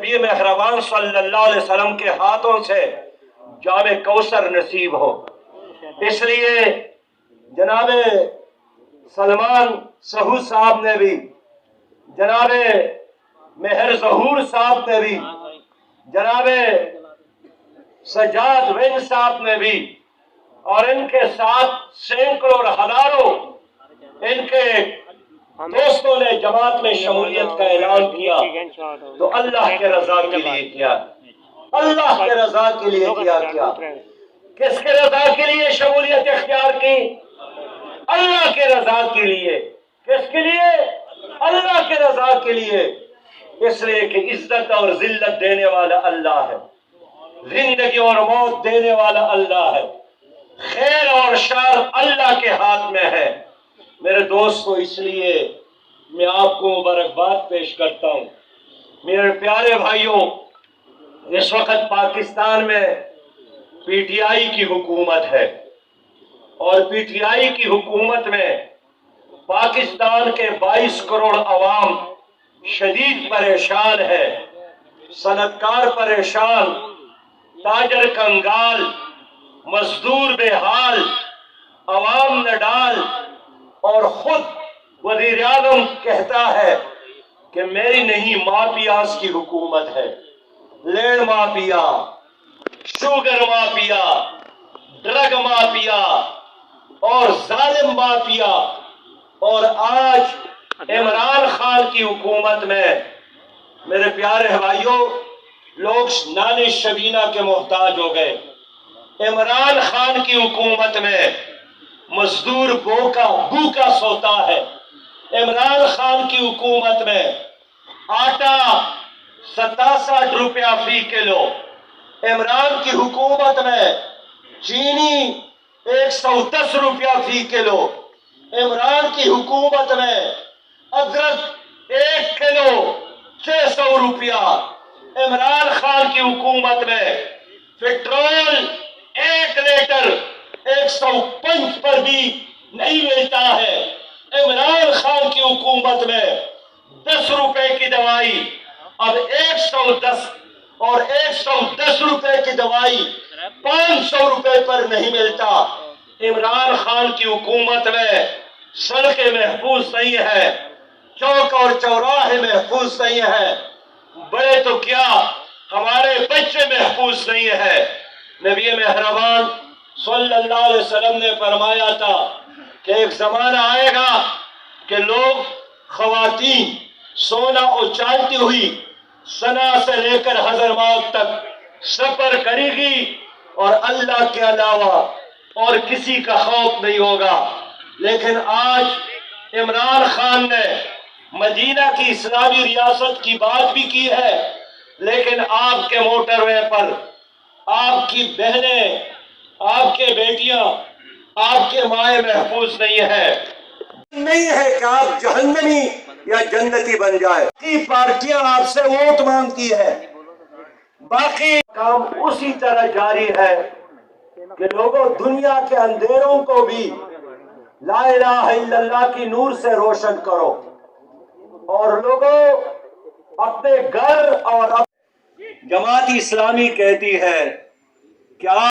نبی مہربان صلی اللہ علیہ وسلم کے ہاتھوں سے جام کوثر نصیب ہو۔ اس لیے جناب سلمان سہو صاحب نے بھی، جناب مہر ظہور صاحب نے بھی، جناب سجاد ون صاحب نے بھی، اور ان کے ساتھ سینکڑوں اور ہزاروں ان کے دوستوں نے جماعت میں شمولیت کا اعلان کیا، تو اللہ کے رضا کے لیے کیا، اللہ کے رضا کے لیے کیا کس کے رضا کے لیے شمولیت اختیار کی؟ اللہ کے رضا کے لیے۔ کس کے لیے؟ اللہ کے رضا کے لیے۔ اس لیے کہ عزت اور ذلت دینے والا اللہ ہے، زندگی اور موت دینے والا اللہ ہے، خیر اور شر اللہ کے ہاتھ میں ہے۔ میرے دوستو، اس لیے میں آپ کو مبارکباد پیش کرتا ہوں۔ میرے پیارے بھائیوں، اس وقت پاکستان میں پی ٹی آئی کی حکومت ہے، اور پی ٹی آئی کی حکومت میں پاکستان کے 22 کروڑ عوام شدید پریشان ہے، صنعتکار پریشان، تاجر کنگال، مزدور بے حال، عوام نڈال، اور خود وزیر اعظم کہتا ہے کہ میری نہیں مافیاز کی حکومت ہے، lead mafia, sugar mafia, drug mafia اور ظالم مافیا۔ اور آج عمران خان کی حکومت میں میرے پیارے بھائیوں لوگ نان شبینہ کے محتاج ہو گئے۔ عمران خان کی حکومت میں مزدور بھوکا سوتا ہے۔ عمران خان کی حکومت میں آٹا 67 روپیہ فی کلو۔ عمران کی حکومت میں چینی 110 روپیہ فی کلو۔ عمران کی حکومت میں ادرک 1 کلو 600 روپیہ۔ عمران خان کی حکومت میں پیٹرول 1 لیٹر 105 پر بھی نہیں ملتا ہے۔ عمران خان کی حکومت میں 10 روپے کی دوائی اب 110 اور 110 روپے کی دوائی 500 روپے پر نہیں ملتا۔ عمران خان کی حکومت میں سڑکیں محفوظ نہیں ہے، چوک اور چوراہے محفوظ نہیں ہے، بڑے تو کیا ہمارے بچے محفوظ نہیں ہے۔ نبی مہربان صلی اللہ علیہ وسلم نے فرمایا تھا کہ ایک زمانہ آئے گا کہ لوگ خواتین سونا اچھالتی ہوئی صنع سے لے کر حضرموت تک سفر کرے گی، اور اللہ کے علاوہ اور کسی کا خوف نہیں ہوگا۔ لیکن آج عمران خان نے مدینہ کی اسلامی ریاست کی بات بھی کی ہے، لیکن آپ کے موٹر وے پر آپ کی بہنیں، آپ کے بیٹیاں، آپ کے مائیں محفوظ نہیں ہے کہ آپ جہنمی یا جنتی بن جائے۔ کی پارٹیاں آپ سے ووٹ مانگتی ہے، باقی کام اسی طرح جاری ہے کہ لوگوں دنیا کے اندھیروں کو بھی لا الہ الا اللہ کی نور سے روشن کرو، اور لوگوں اپنے گھر اور جماعت اسلامی کہتی ہے کہ